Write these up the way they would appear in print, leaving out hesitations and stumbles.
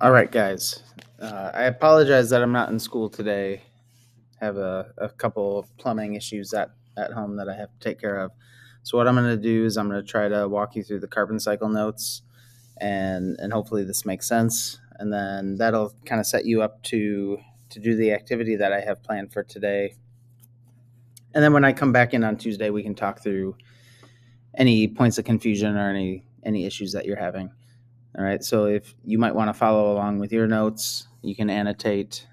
All right, guys. I apologize that I'm not in school today. I have a couple of plumbing issues at home that I have to take care of. So what I'm going to do is I'm going to try to walk you through the carbon cycle notes, and hopefully this makes sense. And then that'll kind of set you up to do the activity that I have planned for today. And then when I come back in on Tuesday, we can talk through any points of confusion or any issues that you're having. All right. So if you might want to follow along with your notes, you can annotate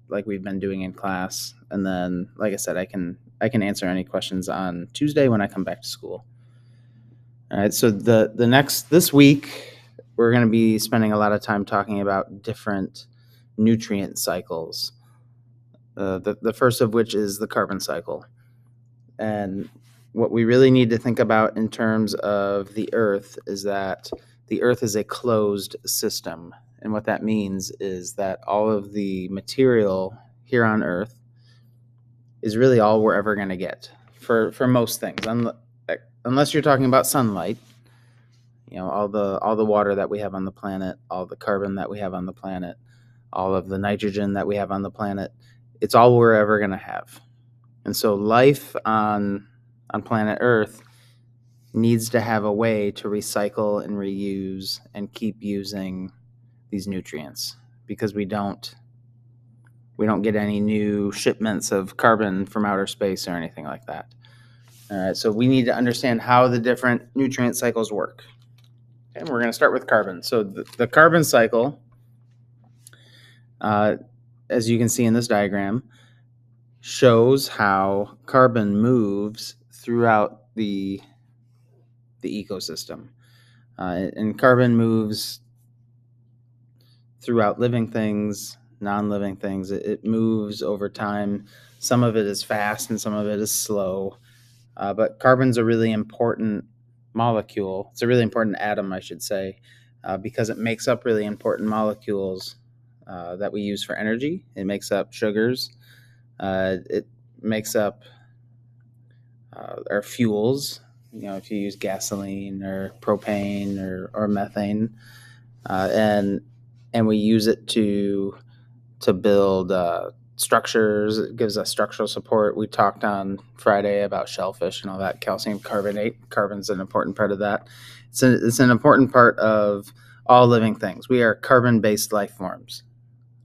like we've been doing in class, and then, like I said, I can answer any questions on Tuesday when I come back to school. All right. So the next this week we're going to be spending a lot of time talking about different nutrient cycles. The first of which is the carbon cycle, and what we really need to think about in terms of the Earth is that the Earth is a closed system. And what that means is that all of the material here on Earth is really all we're ever going to get for most things, unless you're talking about sunlight. All the water that we have on the planet, all the carbon that we have on the planet, all of the nitrogen that we have on the planet, it's all we're ever going to have. And so life on planet Earth needs to have a way to recycle and reuse and keep using these nutrients, because we don't get any new shipments of carbon from outer space or anything like that. All right, so we need to understand how the different nutrient cycles work. And we're going to start with carbon. So the carbon cycle, as you can see in this diagram, shows how carbon moves throughout the ecosystem. And carbon moves throughout living things, non-living things. It moves over time. Some of it is fast and some of it is slow. But carbon's a really important molecule. It's a really important atom, I should say, because it makes up really important molecules that we use for energy. It makes up sugars. It makes up our fuels. If you use gasoline or propane or methane, and we use it to build structures. It gives us structural support. We talked on Friday about shellfish and all that. Calcium carbonate. Carbon's an important part of that. It's an important part of all living things. We are carbon-based life forms.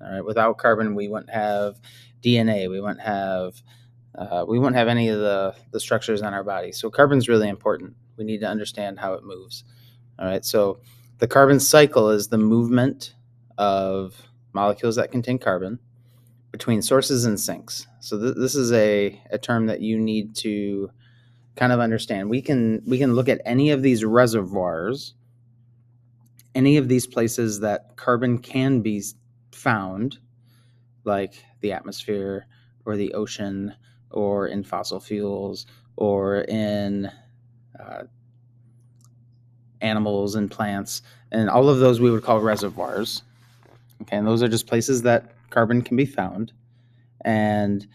All right. Without carbon, we wouldn't have DNA. We wouldn't have any of the structures on our body. So carbon's really important. We need to understand how it moves. All right. So the carbon cycle is the movement of molecules that contain carbon between sources and sinks. So this is a term that you need to kind of understand. We can look at any of these reservoirs, any of these places that carbon can be found, like the atmosphere or the ocean or in fossil fuels or in animals and plants, and all of those we would call reservoirs. Okay, and those are just places that carbon can be found. And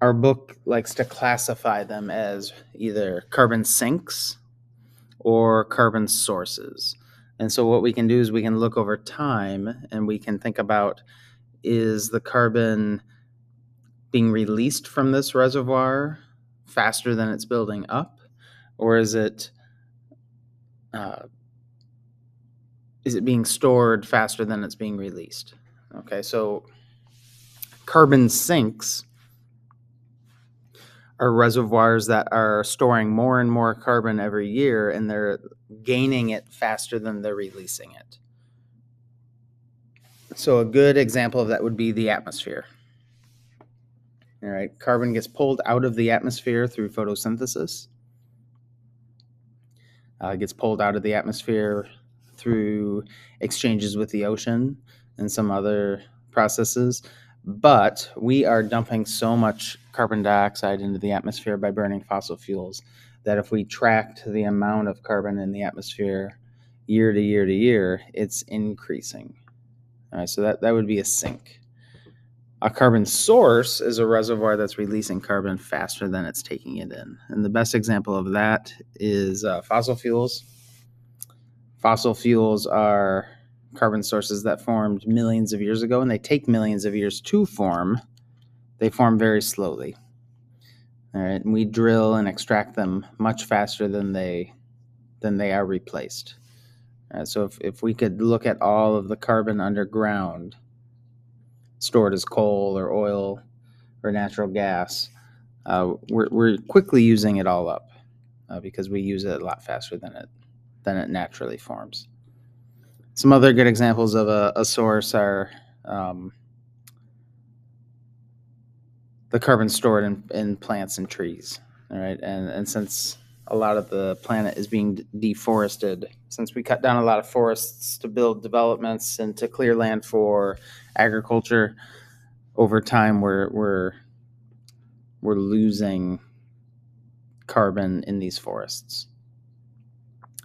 our book likes to classify them as either carbon sinks or carbon sources. And so what we can do is we can look over time and we can think about, is the carbon being released from this reservoir faster than it's building up, or is it being stored faster than it's being released? Okay, so carbon sinks are reservoirs that are storing more and more carbon every year, and they're gaining it faster than they're releasing it. So a good example of that would be the atmosphere. All right, carbon gets pulled out of the atmosphere through photosynthesis. Gets pulled out of the atmosphere through exchanges with the ocean and some other processes. But we are dumping so much carbon dioxide into the atmosphere by burning fossil fuels that if we tracked the amount of carbon in the atmosphere year to year to year, it's increasing. All right, so that would be a sink. A carbon source is a reservoir that's releasing carbon faster than it's taking it in. And the best example of that is fossil fuels. Fossil fuels are carbon sources that formed millions of years ago, and they take millions of years to form. They form very slowly. All right, and we drill and extract them much faster than they are replaced. So if we could look at all of the carbon underground stored as coal or oil or natural gas, we're quickly using it all up because we use it a lot faster than it naturally forms. Some other good examples of a source are the carbon stored in plants and trees. All right, and since a lot of the planet is being deforested, since we cut down a lot of forests to build developments and to clear land for agriculture, over time we're losing carbon in these forests.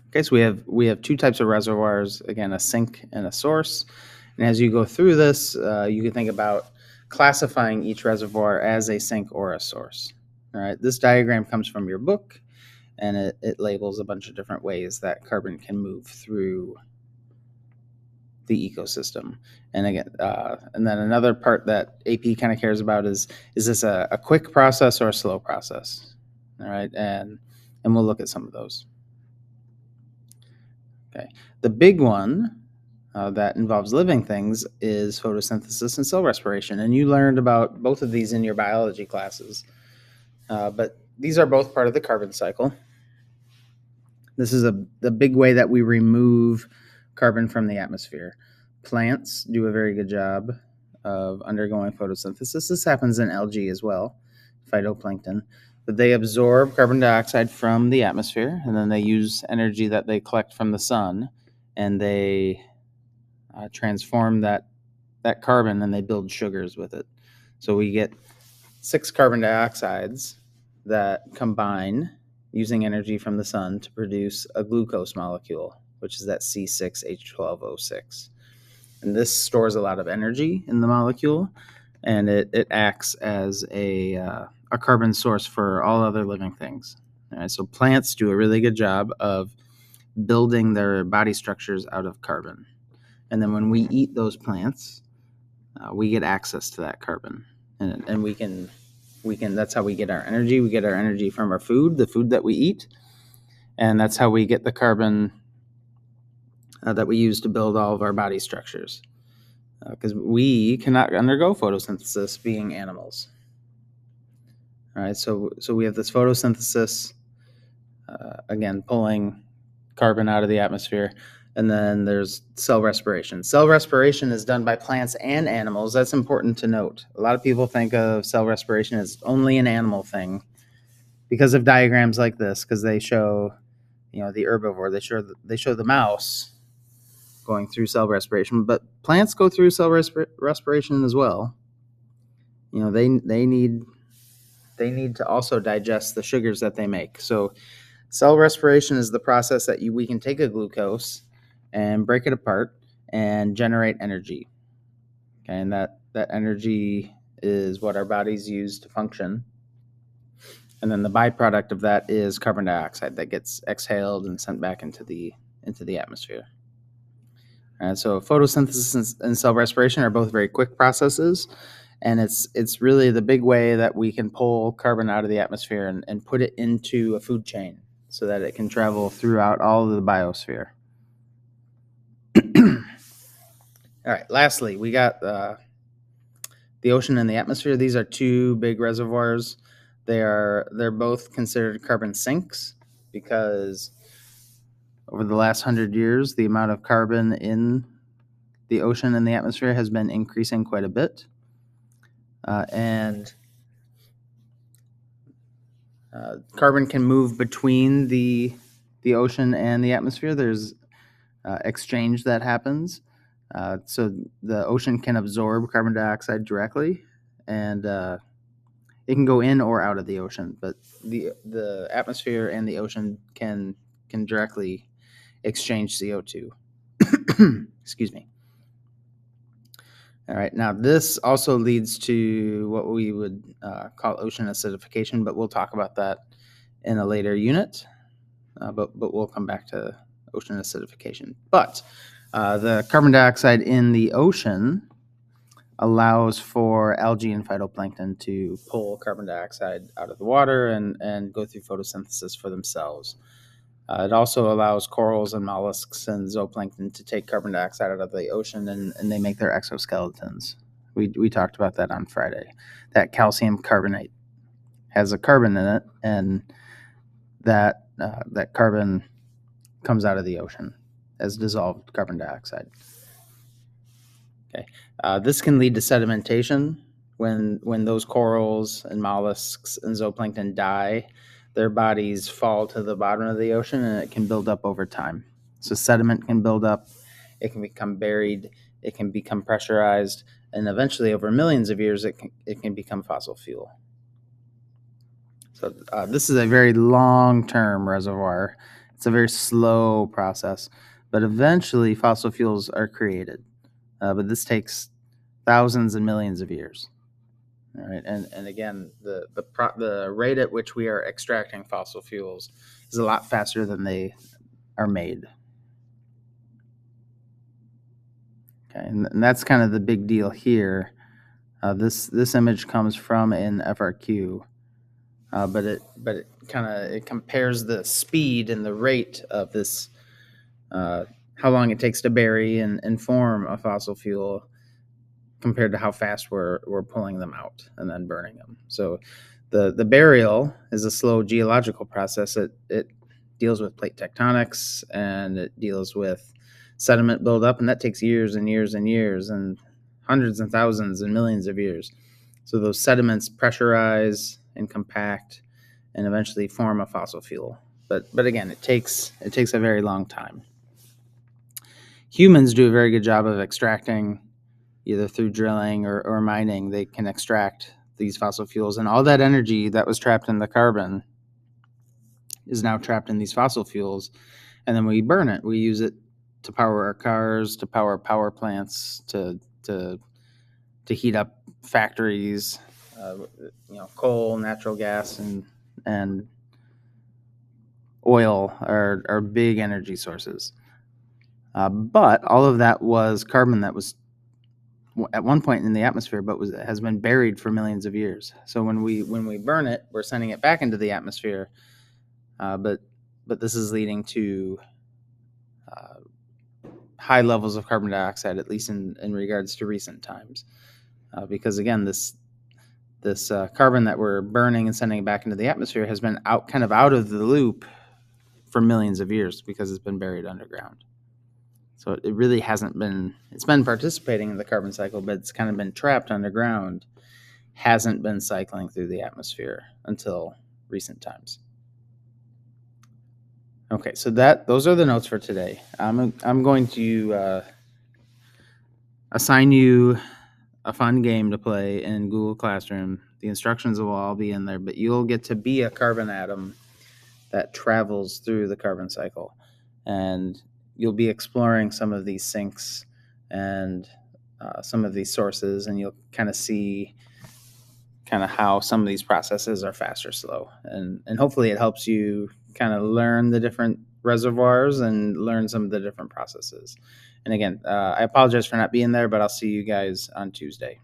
Okay, so we have two types of reservoirs, again, a sink and a source. And as you go through this, you can think about classifying each reservoir as a sink or a source. All right, this diagram comes from your book, and it labels a bunch of different ways that carbon can move through the ecosystem. And again, and then another part that AP kind of cares about is this a quick process or a slow process? All right, and we'll look at some of those. Okay, the big one that involves living things is photosynthesis and cell respiration, and you learned about both of these in your biology classes. But these are both part of the carbon cycle. This is the big way that we remove carbon from the atmosphere. Plants do a very good job of undergoing photosynthesis. This happens in algae as well, phytoplankton. But they absorb carbon dioxide from the atmosphere, and then they use energy that they collect from the sun, and they transform that carbon, and they build sugars with it. So we get 6 carbon dioxides that combine using energy from the sun to produce a glucose molecule, which is that C6H12O6. And this stores a lot of energy in the molecule, and it acts as a carbon source for all other living things. All right, so plants do a really good job of building their body structures out of carbon. And then when we eat those plants, we get access to that carbon. And we can that's how we get our energy. We get our energy from our food, the food that we eat. And that's how we get the carbon that we use to build all of our body structures. Because we cannot undergo photosynthesis being animals. All right, so we have this photosynthesis, again, pulling carbon out of the atmosphere. And then there's cell respiration. Cell respiration is done by plants and animals. That's important to note. A lot of people think of cell respiration as only an animal thing because of diagrams like this, because they show, the herbivore. They show the mouse going through cell respiration, but plants go through cell respiration as well. They need to also digest the sugars that they make. So cell respiration is the process that we can take a glucose and break it apart and generate energy. Okay, and that energy is what our bodies use to function. And then the byproduct of that is carbon dioxide that gets exhaled and sent back into the atmosphere. And so photosynthesis and cell respiration are both very quick processes, and it's really the big way that we can pull carbon out of the atmosphere and put it into a food chain so that it can travel throughout all of the biosphere. All right, lastly, we got the ocean and the atmosphere. These are two big reservoirs. They're both considered carbon sinks because over the last 100 years, the amount of carbon in the ocean and the atmosphere has been increasing quite a bit. And carbon can move between the ocean and the atmosphere. There's exchange that happens. So the ocean can absorb carbon dioxide directly, and it can go in or out of the ocean. But the atmosphere and the ocean can directly exchange CO2. Excuse me. All right. Now, this also leads to what we would call ocean acidification, but we'll talk about that in a later unit. But we'll come back to ocean acidification. But The carbon dioxide in the ocean allows for algae and phytoplankton to pull carbon dioxide out of the water and go through photosynthesis for themselves. It also allows corals and mollusks and zooplankton to take carbon dioxide out of the ocean, and they make their exoskeletons. We talked about that on Friday. That calcium carbonate has a carbon in it, and that carbon comes out of the ocean as dissolved carbon dioxide. Okay, this can lead to sedimentation when those corals and mollusks and zooplankton die. Their bodies fall to the bottom of the ocean, and it can build up over time. So sediment can build up, it can become buried, it can become pressurized, and eventually, over millions of years, it can become fossil fuel. So this is a very long-term reservoir. It's a very slow process, but eventually fossil fuels are created. But this takes thousands and millions of years. All right, and again, the rate at which we are extracting fossil fuels is a lot faster than they are made. Okay, and that's kind of the big deal here. This image comes from an FRQ, but it compares the speed and the rate of this, how long it takes to bury and form a fossil fuel compared to how fast we're pulling them out and then burning them. So the burial is a slow geological process. It deals with plate tectonics, and it deals with sediment buildup, and that takes years and years and years and hundreds and thousands and millions of years. So those sediments pressurize and compact and eventually form a fossil fuel. But again, it takes a very long time. Humans do a very good job of extracting, either through drilling or mining. They can extract these fossil fuels, and all that energy that was trapped in the carbon is now trapped in these fossil fuels, and then we burn it. We use it to power our cars, to power plants, to heat up factories. Coal, natural gas, and oil are big energy sources. But all of that was carbon that was at one point in the atmosphere, but has been buried for millions of years. So when we burn it, we're sending it back into the atmosphere. But this is leading to high levels of carbon dioxide, at least in regards to recent times, because again, this carbon that we're burning and sending back into the atmosphere has been out of the loop for millions of years because it's been buried underground. So it really hasn't been, it's been participating in the carbon cycle, but it's kind of been trapped underground, hasn't been cycling through the atmosphere until recent times. Okay, so those are the notes for today. I'm going to assign you a fun game to play in Google Classroom. The instructions will all be in there, but you'll get to be a carbon atom that travels through the carbon cycle, and you'll be exploring some of these sinks and some of these sources, and you'll kind of see how some of these processes are fast or slow, and hopefully it helps you kind of learn the different reservoirs and learn some of the different processes. And again, I apologize for not being there, but I'll see you guys on Tuesday.